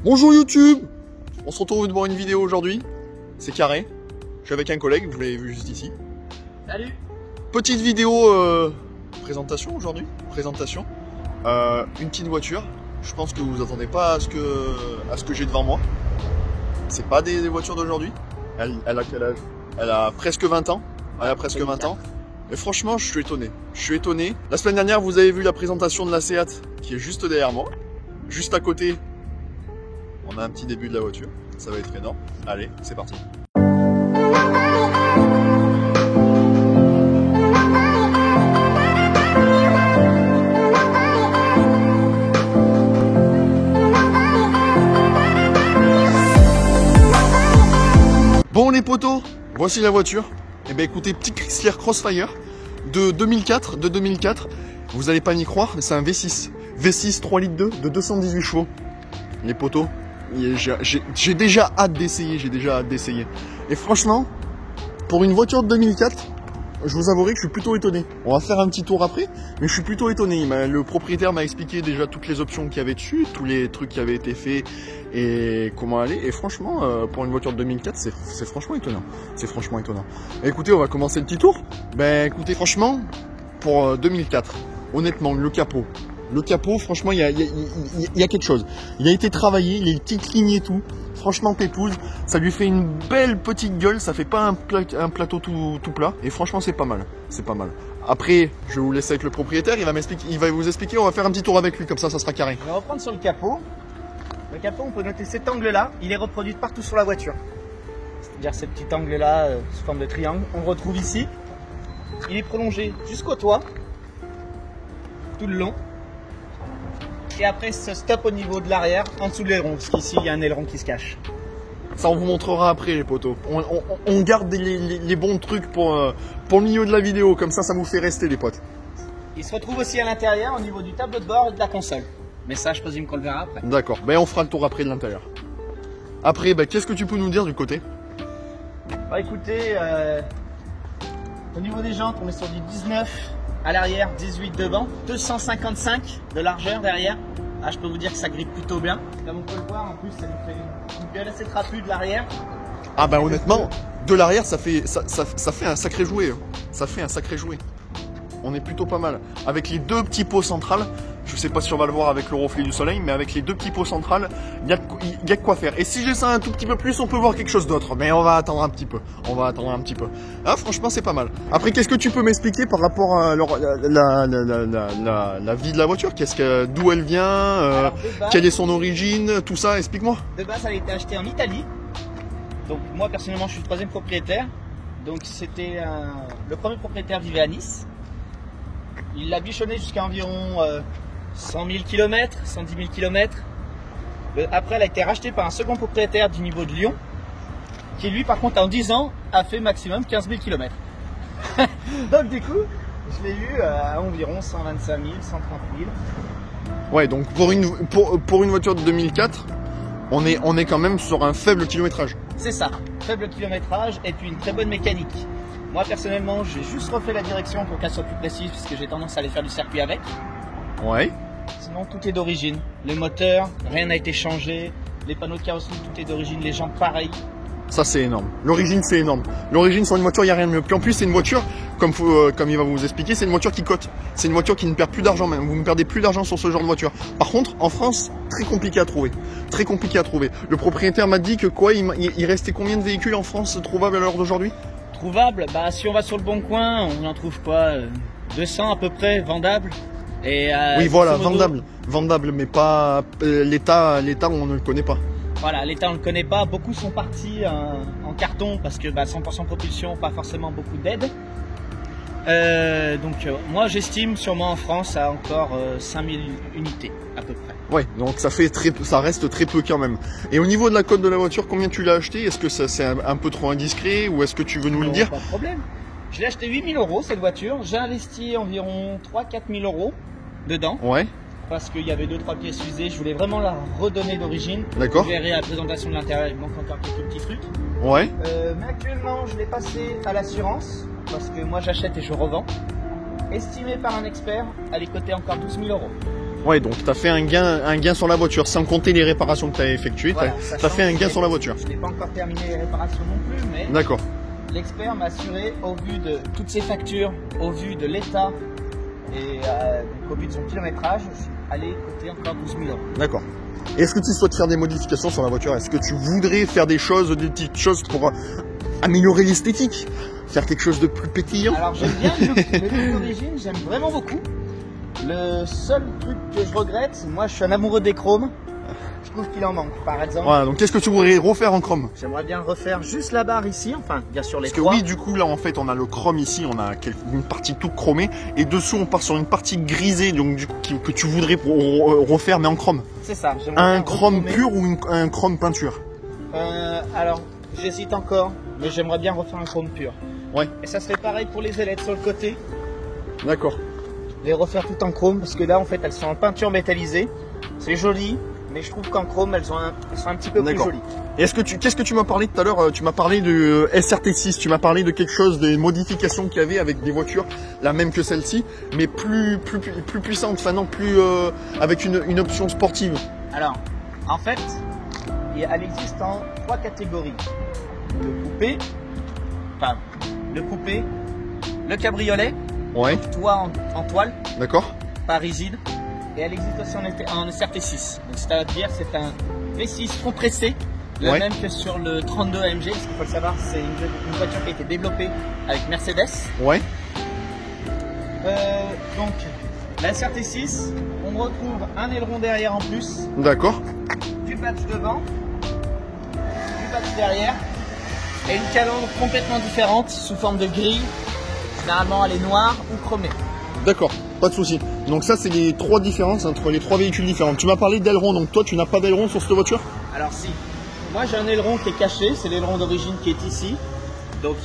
Bonjour YouTube. On se retrouve pour une vidéo aujourd'hui. C'est carré. Je suis avec un collègue, vous l'avez vu juste ici. Salut. Petite vidéo présentation aujourd'hui. Présentation. Une petite voiture. Je pense que vous attendez pas à ce que j'ai devant moi. C'est pas des voitures d'aujourd'hui. Elle a quel âge? Elle a presque 20 ans. Elle a presque 20 ans. Et franchement, je suis étonné. Je suis étonné. La semaine dernière, vous avez vu la présentation de la Seat qui est juste derrière moi. Juste à côté, on a un petit début de la voiture. Ça va être énorme. Allez, c'est parti. Bon les potos, voici la voiture. Et ben écoutez, petit Chrysler Crossfire de 2004. Vous allez pas m'y croire, mais c'est un V6. V6 3 litres 2 de 218 chevaux. Les potos, j'ai déjà hâte d'essayer, Et franchement, pour une voiture de 2004, je vous avouerai que je suis plutôt étonné. On va faire un petit tour après, mais je suis plutôt étonné. Le propriétaire m'a expliqué déjà toutes les options qu'il y avait dessus, tous les trucs qui avaient été faits et comment aller. Et franchement, pour une voiture de 2004, c'est franchement étonnant. C'est franchement étonnant. Et écoutez, on va commencer le petit tour. Ben écoutez, franchement, pour 2004, honnêtement, le capot, franchement, il y a quelque chose. Il a été travaillé, les petites lignes et tout. Franchement, pépouze, ça lui fait une belle petite gueule. Ça fait pas un plateau tout plat. Et franchement, c'est pas mal. C'est pas mal. Après, je vais vous laisser avec le propriétaire. Il va vous expliquer. On va faire un petit tour avec lui. Comme ça sera carré. Je vais reprendre sur le capot. Le capot, on peut noter cet angle-là. Il est reproduit partout sur la voiture. C'est-à-dire ce petit angle-là, sous forme de triangle. On le retrouve ici. Il est prolongé jusqu'au toit. Tout le long. Et après, ce stop au niveau de l'arrière, en dessous de l'aileron, parce qu'ici, il y a un aileron qui se cache. Ça, on vous montrera après, les potos. On garde les bons trucs pour le milieu de la vidéo. Comme ça vous fait rester, les potes. Il se retrouve aussi à l'intérieur, au niveau du tableau de bord et de la console. Mais ça, je présume qu'on le verra après. D'accord. Ben, on fera le tour après de l'intérieur. Après, ben, qu'est-ce que tu peux nous dire du côté? Bah, écoutez, au niveau des jantes, on est sur du 19. À l'arrière, 18 devant, 255 de largeur derrière. Ah, je peux vous dire que ça grippe plutôt bien. Comme on peut le voir, en plus, ça nous fait une gueule assez trapue de l'arrière. Ah bah honnêtement, de l'arrière, ça fait un sacré jouet. Ça fait un sacré jouet. On est plutôt pas mal. Avec les deux petits pots centrales, je sais pas si on va le voir avec le reflet du soleil, mais avec les deux petits pots centrales, il y a de quoi faire. Et si j'ai ça un tout petit peu plus, on peut voir quelque chose d'autre. Mais on va attendre un petit peu. Ah, franchement, c'est pas mal. Après, qu'est-ce que tu peux m'expliquer par rapport à la vie de la voiture? D'où elle vient, quelle est son origine, tout ça, explique-moi. De base, elle a été achetée en Italie. Donc moi, personnellement, je suis le troisième propriétaire. Donc c'était le premier propriétaire vivait à Nice. Il l'a bichonné jusqu'à environ 100 000 km, 110 000 km. Après, elle a été rachetée par un second propriétaire du niveau de Lyon, qui lui, par contre, en 10 ans, a fait maximum 15 000 km. Donc du coup, je l'ai eu à environ 125 000, 130 000. Ouais, donc pour une voiture de 2004, on est quand même sur un faible kilométrage. C'est ça, faible kilométrage et puis une très bonne mécanique. Moi personnellement, j'ai juste refait la direction pour qu'elle soit plus précise, parce que j'ai tendance à aller faire du circuit avec. Ouais. Sinon, tout est d'origine. Le moteur, rien n'a été changé. Les panneaux de carrosserie, tout est d'origine. Les jantes, pareil. Ça, c'est énorme. L'origine, c'est énorme. L'origine sur une voiture, il n'y a rien de mieux. Puis en plus, c'est une voiture, comme il va vous expliquer, c'est une voiture qui cote. C'est une voiture qui ne perd plus d'argent même. Vous ne perdez plus d'argent sur ce genre de voiture. Par contre, en France, très compliqué à trouver. Très compliqué à trouver. Le propriétaire m'a dit que quoi, il restait combien de véhicules en France trouvables à l'heure d'aujourd'hui? Trouvables? Bah, si on va sur le bon coin, on en trouve quoi 200 à peu près, vendables. Et, oui, voilà, vendable, mais pas l'état, on ne le connaît pas. Voilà, l'état on ne le connaît pas. Beaucoup sont partis en carton parce que 100% propulsion, pas forcément beaucoup d'aide. Donc moi j'estime sûrement en France à encore 5000 unités à peu près. Ouais, donc ça reste très peu quand même. Et au niveau de la cote de la voiture, combien tu l'as acheté? Est-ce que c'est un peu trop indiscret ou est-ce que tu veux nous le dire? Pas de problème. Je l'ai acheté 8 000 € cette voiture. J'ai investi environ 3-4 000 € dedans. Ouais. Parce qu'il y avait 2-3 pièces usées. Je voulais vraiment la redonner d'origine. D'accord. Vous verrez à la présentation de l'intérieur, il manque encore quelques petits trucs. Ouais. Mais actuellement, je l'ai passé à l'assurance. Parce que moi j'achète et je revends. Estimé par un expert, elle est cotée encore 12 000 €. Ouais, donc tu as fait un gain sur la voiture, sans compter les réparations que tu as effectuées. Voilà, tu as fait un gain sur la voiture. Je n'ai pas encore terminé les réparations non plus, mais D'accord. l'expert m'a assuré, au vu de toutes ces factures, au vu de l'état et donc au vu de son kilométrage, je suis allé coûter encore 12 000 €. D'accord. Est-ce que tu souhaites faire des modifications sur la voiture? Est-ce que tu voudrais faire des petites choses pour améliorer l'esthétique? Faire quelque chose de plus pétillant? Alors j'aime bien le look d'origine, j'aime vraiment beaucoup. Le seul truc que je regrette, moi je suis un amoureux des chromes, je trouve qu'il en manque. Par exemple, Voilà, donc qu'est-ce que tu voudrais refaire en chrome? j'aimerais bien refaire juste la barre ici, enfin bien sûr les Parce que trois. oui, du coup là en fait on a le chrome ici, on a une partie toute chromée et dessous on part sur une partie grisée, donc du coup que tu voudrais refaire mais en chrome. C'est ça. j'aimerais Un bien chrome retourner. pur ou un chrome peinture? Alors j'hésite encore, mais j'aimerais bien refaire un chrome pur. Ouais. Et ça serait pareil pour les ailettes sur le côté, D'accord. les refaire tout en chrome, parce que là en fait elles sont en peinture métallisée, c'est joli, mais je trouve qu'en chrome elles sont un petit peu plus D'accord. jolies. Qu'est-ce que tu m'as parlé tout à l'heure? Tu m'as parlé de SRT6, tu m'as parlé de quelque chose, des modifications qu'il y avait avec des voitures, la même que celle-ci, mais plus puissante, enfin non, plus avec une option sportive. Alors, en fait, elle existe en 3 catégories. Le coupé, le cabriolet, Ouais, toit en toile, d'accord. pas rigide, et elle existe aussi en SRT6. Donc c'est-à-dire c'est un V6 compressé, le Ouais. même que sur le 32 AMG, parce qu'il faut le savoir, c'est une voiture qui a été développée avec Mercedes. Ouais, Donc la SRT6, on retrouve un aileron derrière en plus, d'accord. du patch devant, du patch derrière, et une calandre complètement différente sous forme de grille. Généralement elle est noire ou chromée. D'accord, pas de souci. Donc ça c'est les 3 différences entre les 3 véhicules différents. Tu m'as parlé d'aileron, donc toi tu n'as pas d'aileron sur cette voiture? Alors si, moi j'ai un aileron qui est caché, c'est l'aileron d'origine qui est ici. Donc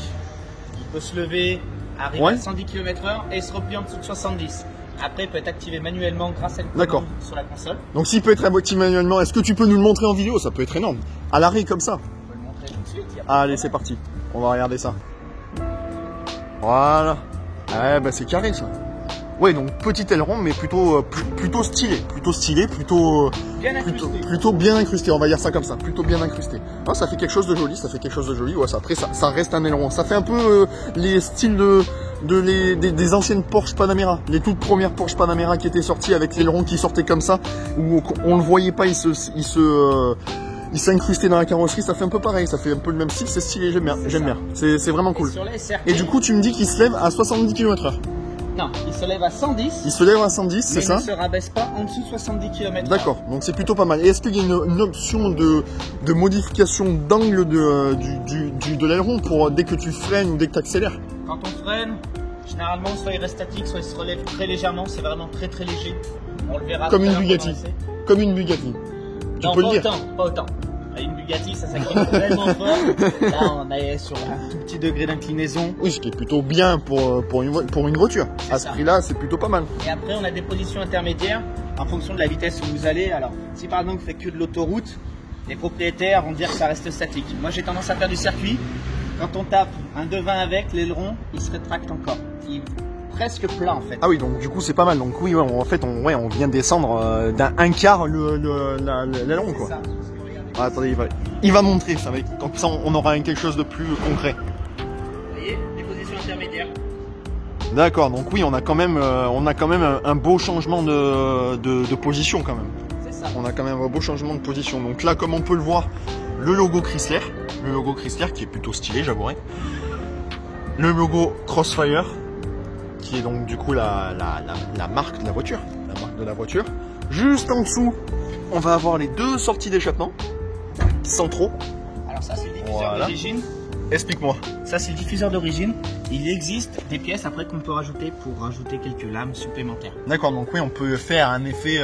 il peut se lever, arriver Ouais. à 110 km/h et se replier en dessous de 70. Après il peut être activé manuellement grâce à une D'accord. commande sur la console. Donc s'il peut être activé manuellement, est-ce que tu peux nous le montrer en vidéo? Ça peut être énorme. À l'arrêt comme ça. Je peux le montrer tout de suite. Y a pas de Allez, c'est parti. On va regarder ça. Voilà. Ouais, bah c'est carré ça. Ouais, donc petit aileron, mais plutôt stylé. Plutôt bien incrusté. plutôt bien incrusté, on va dire ça comme ça. Plutôt bien incrusté. Ah, ça fait quelque chose de joli, Ouais, ça, après, ça reste un aileron. Ça fait un peu les styles des anciennes Porsche Panamera. Les toutes premières Porsche Panamera qui étaient sorties avec l'aileron qui sortait comme ça, où on le voyait pas, il s'est incrusté dans la carrosserie, ça fait un peu pareil, ça fait un peu le même style, c'est stylé, j'aime bien. C'est vraiment cool. Et sur la SRT, Et du coup, tu me dis qu'il se lève à 70 km/h. non, il se lève à 110. Il se lève à 110, c'est mais ça? il ne se rabaisse pas en dessous de 70 km/h. D'accord, donc c'est plutôt pas mal. Et est-ce qu'il y a une option de modification d'angle de l'aileron pour dès que tu freines ou dès que tu accélères? Quand on freine, généralement soit il reste statique, soit il se relève très légèrement, c'est vraiment très très léger. On le verra Comme tout à une l'heure Bugatti. pendant l'essai. Comme une Bugatti. Tu Non, peux pas le dire. pas autant. Une Bugatti, ça s'incline vraiment fort. Là, on est sur un tout petit degré d'inclinaison. Oui, ce qui est plutôt bien pour une voiture. C'est À ce ça. prix-là, c'est plutôt pas mal. Et après, on a des positions intermédiaires en fonction de la vitesse où vous allez. Alors, si par exemple vous faites que de l'autoroute, les propriétaires vont dire que ça reste statique. Moi, j'ai tendance à faire du circuit. Quand on tape un devin avec l'aileron, il se rétracte encore. Il est presque plat en fait. Ah oui, donc du coup c'est pas mal. Donc oui, ouais, en fait, on vient de descendre d'un quart l'aileron C'est quoi. ça. Parce que regardez, Ah, attendez, il va montrer ça. Comme ça, on aura quelque chose de plus concret. vous voyez, les positions intermédiaires. D'accord. Donc oui, on a quand même un beau changement de position quand même. C'est ça. On a quand même un beau changement de position. Donc là, comme on peut le voir, le logo Chrysler qui est plutôt stylé, j'avouerai. Le logo Crossfire, qui est donc du coup la marque de la voiture. La marque de la voiture. Juste en dessous, on va avoir les 2 sorties d'échappement centraux. Alors ça, c'est le diffuseur Voilà. d'origine. Explique-moi. Ça, c'est le diffuseur d'origine. Il existe des pièces après qu'on peut rajouter pour rajouter quelques lames supplémentaires. D'accord, donc oui, on peut faire un effet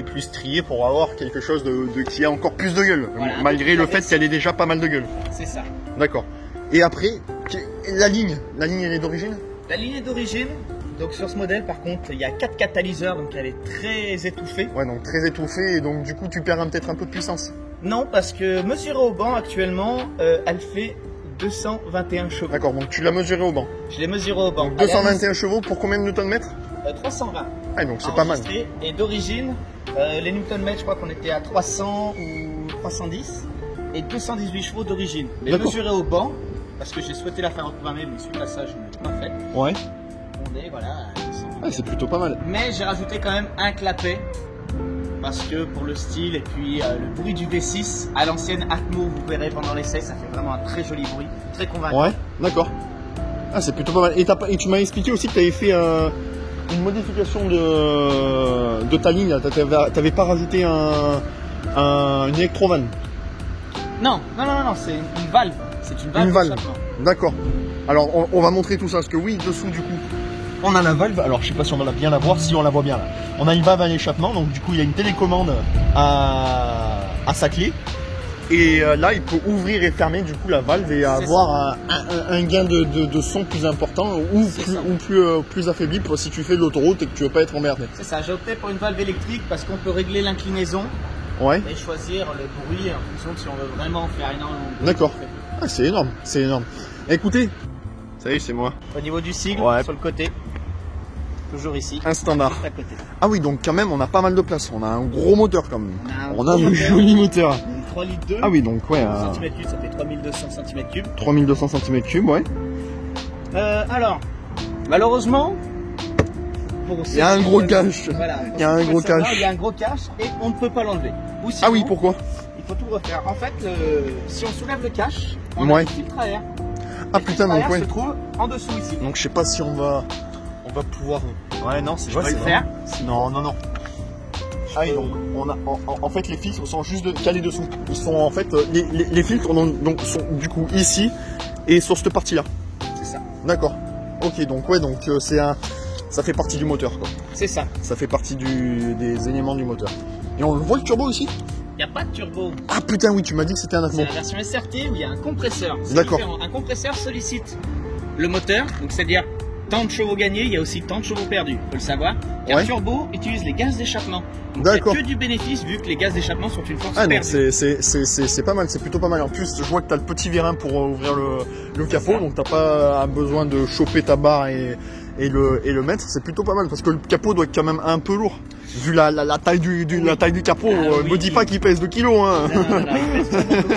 plus strié pour avoir quelque chose qui a encore plus de gueule, Voilà, malgré le fait qu'elle ait déjà pas mal de gueule. C'est ça. D'accord. Et après, la ligne elle est d'origine? La ligne est d'origine. Donc sur ce modèle, par contre, il y a 4 catalyseurs, donc elle est très étouffée. Ouais, donc très étouffée et donc du coup tu perds peut-être un peu de puissance. Non, parce que mesurée au banc actuellement, elle fait 221 chevaux. D'accord, donc tu l'as mesuré au banc. Je l'ai mesurée au banc. Donc 221 chevaux pour combien de Nm? 320. Ah, donc c'est pas mal. Et d'origine, les Newton-mètres, je crois qu'on était à 300 ou 310 et 218 chevaux d'origine. Mais mesuré au banc, parce que j'ai souhaité la faire en programmé, mais suite à ça, je ne l'ai pas fait. Ouais. On est voilà. Ah, c'est plutôt pas mal. Mais j'ai rajouté quand même un clapet. Parce que pour le style et puis le bruit du V6 à l'ancienne Atmo, vous verrez pendant l'essai, ça fait vraiment un très joli bruit, très convaincant. Ouais, d'accord. Ah, c'est plutôt pas mal. Et tu m'as expliqué aussi que tu avais fait une modification de ta ligne. Tu n'avais pas rajouté une électrovanne. Non, c'est une valve. C'est une valve. Une valve. D'accord. Alors on va montrer tout ça parce que oui, dessous du coup. On a la valve, alors je sais pas si on va bien la voir, si on la voit bien là. On a une valve à l'échappement, donc du coup il y a une télécommande à sa clé. Et là il peut ouvrir et fermer du coup la valve et avoir un gain de son plus important ou plus affaibli pour si tu fais de l'autoroute et que tu veux pas être emmerdé. C'est ça, j'ai opté pour une valve électrique parce qu'on peut régler l'inclinaison et choisir le bruit en fonction de si on veut vraiment faire énormément de bruit. D'accord, ah, c'est énorme, c'est énorme. Écoutez, ça y est, c'est moi. Au niveau du sigle, sur le côté. Toujours ici. Un standard. Juste à côté. Ah oui, donc quand même, on a pas mal de place. On a un gros moteur quand même. On a un joli moteur. 3 litres 2. Ah oui, donc ouais. Cm3, ça fait 3200 cm3. 3200 cm3, ouais. Alors, malheureusement, il y a un gros cache. Voilà, il y a un gros cache. Il y a un gros cache et on ne peut pas l'enlever. Ah oui, pourquoi? Il faut tout refaire. En fait, si on soulève le cache, on a un filtre à air. Ah putain, donc ouais. Se trouve en dessous ici. Donc je sais pas si on va pouvoir. Ouais, non, c'est juste faire. Non. Ah oui, donc en fait les filtres sont juste calés dessous. Ils sont en fait les filtres donc sont du coup ici et sur cette partie là. C'est ça. D'accord. Ok, donc ouais, donc ça fait partie du moteur quoi. C'est ça. Ça fait partie des éléments du moteur. Et on voit le turbo aussi? Il n'y a pas de turbo. Ah putain oui, tu m'as dit que c'était un Atmo. C'est la version SRT où il y a un compresseur. D'accord. Un compresseur sollicite le moteur, donc c'est-à-dire tant de chevaux gagnés, il y a aussi tant de chevaux perdus, il faut le savoir. Et un turbo utilise les gaz d'échappement. Donc il n'y a que du bénéfice vu que les gaz d'échappement sont une force perdue. C'est pas mal, c'est plutôt pas mal. En plus, je vois que tu as le petit vérin pour ouvrir le capot, donc tu n'as pas besoin de choper ta barre et le mettre. C'est plutôt pas mal parce que le capot doit être quand même un peu lourd. Vu la taille la taille du capot, me dis pas qu'il pèse 2 kilos. Hein. Non, il pèse trop beaucoup.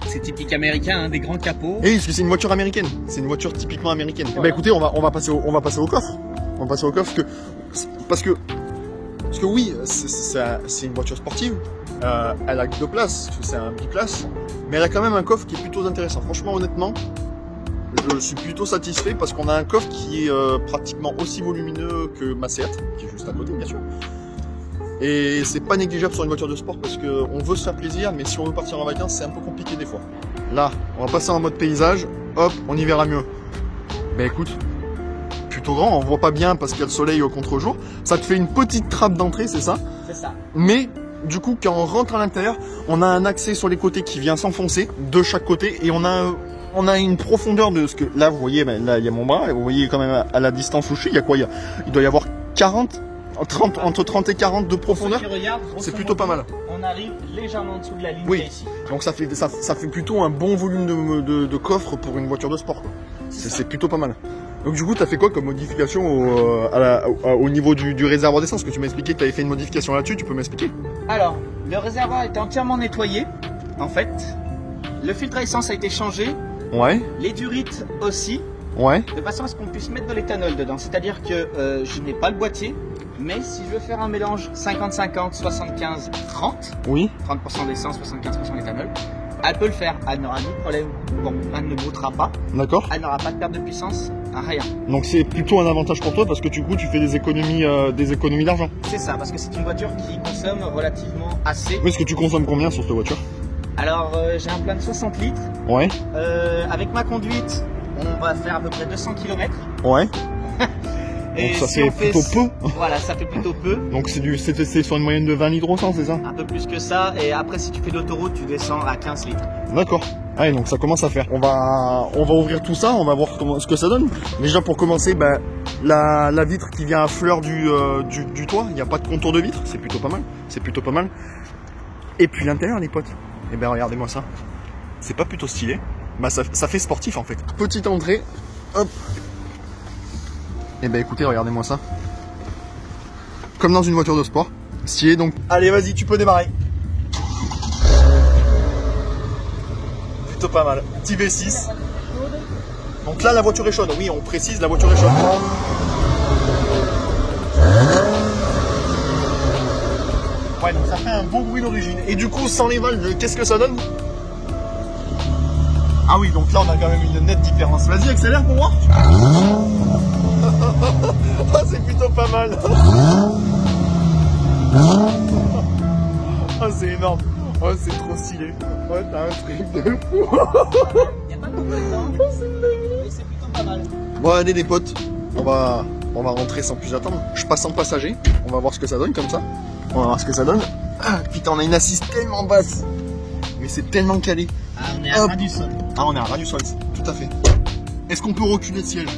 C'est typique américain, hein, des grands capots. Et parce que c'est une voiture américaine. C'est une voiture typiquement américaine. Voilà. Bah écoutez, on va passer au coffre. On va passer au coffre parce que oui, c'est une voiture sportive. Elle a 2 places, c'est un biplace, mais elle a quand même un coffre qui est plutôt intéressant. Franchement, honnêtement, je suis plutôt satisfait parce qu'on a un coffre qui est pratiquement aussi volumineux que ma Seat, qui est juste à côté, bien sûr. Et c'est pas négligeable sur une voiture de sport parce qu'on veut se faire plaisir, mais si on veut partir en vacances, c'est un peu compliqué des fois. Là, on va passer en mode paysage, hop, on y verra mieux. Ben écoute, plutôt grand, on voit pas bien parce qu'il y a le soleil au contre-jour. Ça te fait une petite trappe d'entrée, c'est ça? C'est ça. Mais du coup, quand on rentre à l'intérieur, on a un accès sur les côtés qui vient s'enfoncer de chaque côté et on a une profondeur de ce que là, vous voyez, ben, là il y a mon bras, et vous voyez quand même à la distance où je suis, il y a quoi? Il doit y avoir 30, entre 30 et 40 de profondeur. C'est plutôt pas mal. On arrive légèrement en dessous de la ligne ici. Donc ça fait plutôt un bon volume de coffre pour une voiture de sport. C'est plutôt pas mal. Donc du coup, tu as fait quoi comme modification au niveau du réservoir d'essence? Parce que tu m'as expliqué que tu avais fait une modification là-dessus, tu peux m'expliquer? Alors, le réservoir était entièrement nettoyé, en fait. Le filtre à essence a été changé. Ouais. Les durites aussi. Ouais. De façon à ce qu'on puisse mettre de l'éthanol dedans. C'est-à-dire que je n'ai pas le boîtier, mais si je veux faire un mélange 50-50, 75-30, oui. 30% d'essence, 75% d'éthanol, elle peut le faire. Elle n'aura ni de problème. Bon, elle ne broutera pas. D'accord. Elle n'aura pas de perte de puissance, rien. Donc c'est plutôt un avantage pour toi parce que du coup tu fais des économies d'argent. C'est ça, parce que c'est une voiture qui consomme relativement assez. Oui, est-ce que tu consommes combien sur cette voiture? Alors j'ai un plein de 60 litres. Ouais. Avec ma conduite, on va faire à peu près 200 km. Ouais. Et donc ça fait plutôt peu. Voilà, ça fait plutôt peu. Donc c'est sur une moyenne de 20 litres au 100, c'est ça? Un peu plus que ça. Et après, si tu fais de l'autoroute, tu descends à 15 litres. D'accord. Allez, donc ça commence à faire. On va ouvrir tout ça, on va voir ce que ça donne. Déjà pour commencer, ben, la vitre qui vient à fleur du toit, il n'y a pas de contour de vitre, c'est plutôt pas mal. C'est plutôt pas mal. Et puis l'intérieur, les potes. Eh ben regardez-moi ça. C'est pas plutôt stylé? Bah ça fait sportif en fait. Petite entrée, hop. Et ben écoutez, regardez-moi ça. Comme dans une voiture de sport. Stylé donc. Allez, vas-y, tu peux démarrer. Plutôt pas mal. Petit V6. Donc là, la voiture est chaude. Oui, on précise, la voiture est chaude. Ouais, donc ça fait un bon bruit d'origine. Et du coup, sans les valves, qu'est-ce que ça donne? Ah oui, donc là, on a quand même une nette différence. Vas-y, accélère pour moi. Ah, c'est plutôt pas mal. Ah, c'est énorme. Oh, c'est trop stylé. Oh, t'as un truc de fou. Il n'y a pas de problème, mais c'est plutôt pas mal. Bon, allez les potes, on va rentrer sans plus attendre. Je passe en passager, on va voir ce que ça donne comme ça. On va voir ce que ça donne. Ah, putain, on a une assise tellement basse. Mais c'est tellement calé. Ah, on est à ras du sol. Ah, on est à ras du sol, tout à fait. Est-ce qu'on peut reculer le siège?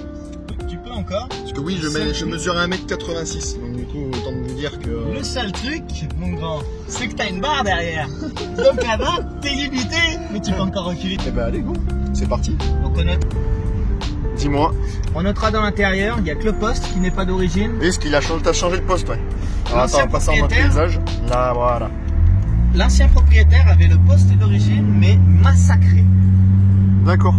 Tu peux encore. Parce que oui, je mesure 1m86. Donc du coup, autant de vous dire que... Le seul truc, mon grand, c'est que t'as une barre derrière. Donc là-bas, t'es limité, mais tu peux encore reculer. Eh ben allez, go. C'est parti. Donc Dis-moi. on notera dans l'intérieur, il n'y a que le poste qui n'est pas d'origine. Est-ce qu'il a changé, t'as changé de poste, ouais. Alors attends, on va passer en mode propriétaire. paysage. Là, voilà. L'ancien propriétaire avait le poste d'origine, mais massacré. D'accord.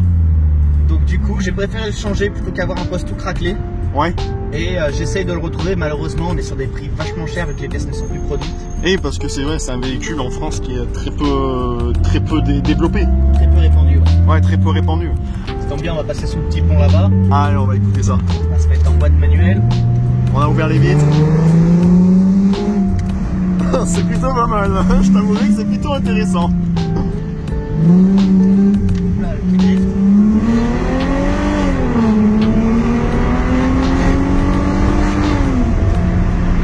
Donc du coup, j'ai préféré le changer plutôt qu'avoir un poste tout craquelé. Ouais. Et j'essaye de le retrouver. Malheureusement, on est sur des prix vachement chers vu que les pièces ne sont plus produites. Et parce que c'est vrai, c'est un véhicule en France qui est très peu développé. Très peu répandu. Ouais. Ouais, très peu répandu. Ça tombe bien, on va passer sous le petit pont là-bas. Allez, on va écouter ça. On va se mettre en boîte manuelle. On a ouvert les vitres. C'est plutôt pas mal. Je t'avouerai que c'est plutôt intéressant. Là, le petit drift.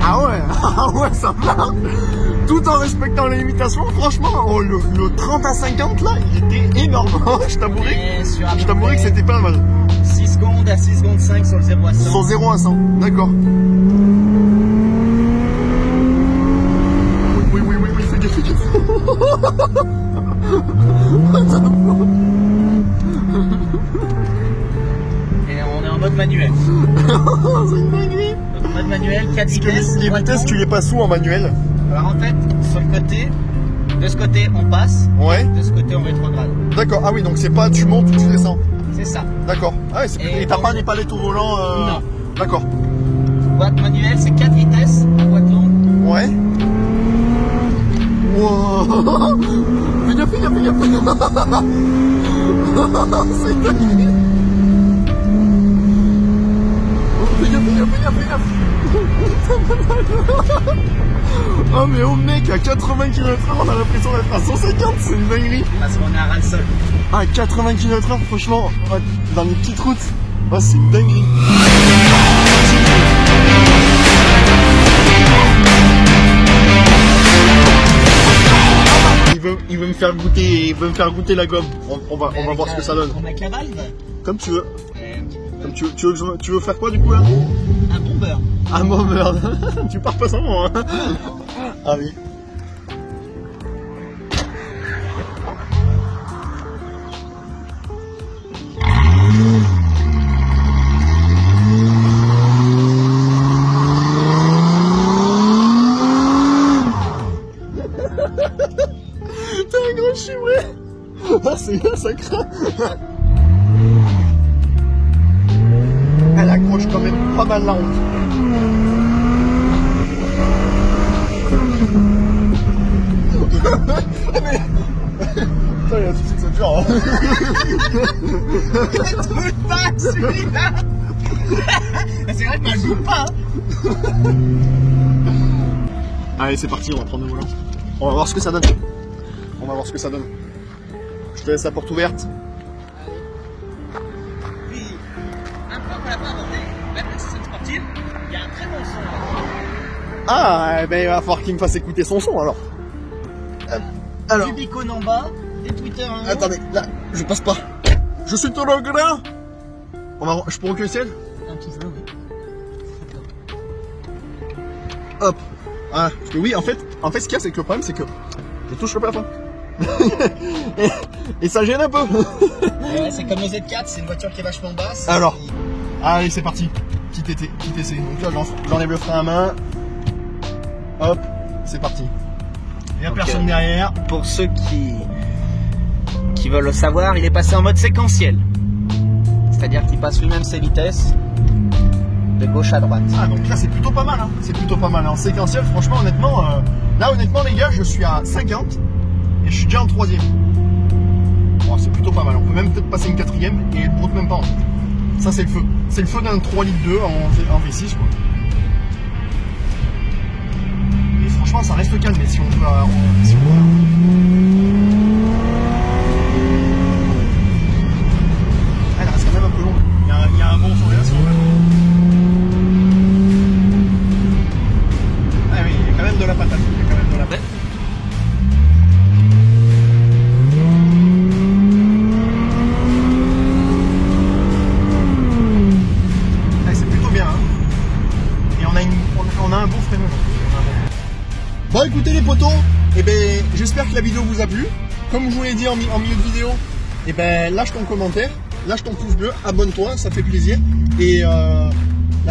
Ah ouais, ah ouais, ça part. Tout en respectant les limitations, franchement, le 30 à 50 là, il était énorme. Je t'avouerai que c'était pas mal. 6 secondes à 6 secondes 5 sur le 0 à 100. Sur 0 à 100, d'accord. Oui, fais gaffe, Et on est en mode manuel. C'est une dinguerie. Donc, mode manuel, 4 Parce que vitesses. les vitesses, tu les passes où en manuel? Alors en fait, sur le côté, de ce côté on passe, Ouais. de ce côté on rétrograde. D'accord, ah oui, donc c'est pas tu montes ou tu descends. C'est ça. D'accord. Ah ouais, et t'as pas les palettes au volant Non. D'accord. Boîte manuelle, c'est 4 vitesses, à boîte longue. Ouais. Wow. Fais gaffe. C'est dingue. Fais gaffe. Oh mais oh mec, à 80 km/h, on a l'impression d'être à 150, c'est une dinguerie. Parce qu'on est à ras le sol. À 80 km/h, franchement, dans les petites routes, oh, c'est une dinguerie. Il veut me faire goûter la gomme. On va voir ce que ça donne. On met avec la valve. Comme tu veux. Tu veux faire quoi du coup là? Un bombeur. Ah bon merde. Tu pars pas sans moi hein. Ah oui. T'es un gros chibré. Ah c'est là, ça craint. Elle accroche quand même pas mal la route. Mais... Putain, il y a tout de suite ça dure. Tout pas celui-là. C'est vrai que je joue pas. Allez, c'est parti, on va prendre le volant. On va voir ce que ça donne. Je te laisse la porte ouverte. Puis, un point qu'on n'a pas abordé, même si c'est sportif, il y a un très bon son là. Ah, eh ben il va falloir qu'il me fasse écouter son son alors. Alors. Du bicône en bas, des tweeters en haut. Attendez, là, je passe pas. Je suis ton regret. Je peux reculer le ciel? Un petit peu, oui. Hop. Ah, parce que oui, en fait, ce qu'il y a, c'est que le problème, c'est que je touche le plafond. et ça gêne un peu. Ouais, c'est comme le Z4, c'est une voiture qui est vachement basse. Alors, allez, c'est parti. petit essai. Donc là, j'enlève le frein à main. Hop, c'est parti. Il n'y a personne derrière. Pour ceux qui veulent le savoir, il est passé en mode séquentiel. C'est-à-dire qu'il passe lui-même ses vitesses de gauche à droite. Ah, donc là, c'est plutôt pas mal. Hein. C'est plutôt pas mal. En séquentiel, franchement, honnêtement, là, honnêtement, les gars, je suis à 50 et je suis déjà en 3e. Bon, c'est plutôt pas mal. On peut même peut-être passer une 4e et elle broute même pas en fait. Ça, c'est le feu. C'est le feu d'un 3 litres 2 en V6, quoi. Et franchement, ça reste calme. Mais si on peut. Elle reste quand même un peu longue. Il y a un bon sur les lasso. Ah oui, il y a quand même de la patate. C'est plutôt bien. Hein. Et on a un bon freinage. Bon, écoutez les potos, j'espère que la vidéo vous a plu. Comme je vous l'ai dit en milieu de vidéo, lâche ton commentaire, lâche ton pouce bleu, abonne-toi, ça fait plaisir. Et la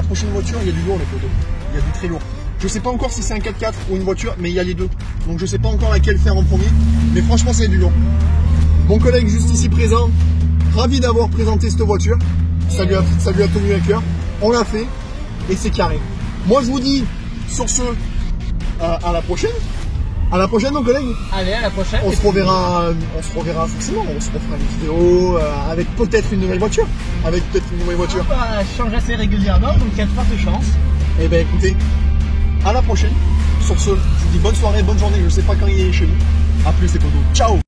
prochaine voiture, il y a du lourd les potos, il y a du très lourd. Je sais pas encore si c'est un 4x4 ou une voiture, mais il y a les deux. Donc je sais pas encore laquelle faire en premier, mais franchement c'est du lourd. Mon collègue juste ici présent, ravi d'avoir présenté cette voiture. Ça lui a tenu à cœur. On l'a fait et c'est carré. Moi je vous dis sur ce, à la prochaine. À la prochaine mon collègue. Allez, à la prochaine. On se reverra forcément. On se refera une vidéo avec peut-être une nouvelle voiture. Change assez régulièrement, donc il y a de fortes chances. Eh ben écoutez, à la prochaine. Sur ce, je vous dis bonne soirée, bonne journée. Je sais pas quand il est chez vous. A plus les potos. Ciao.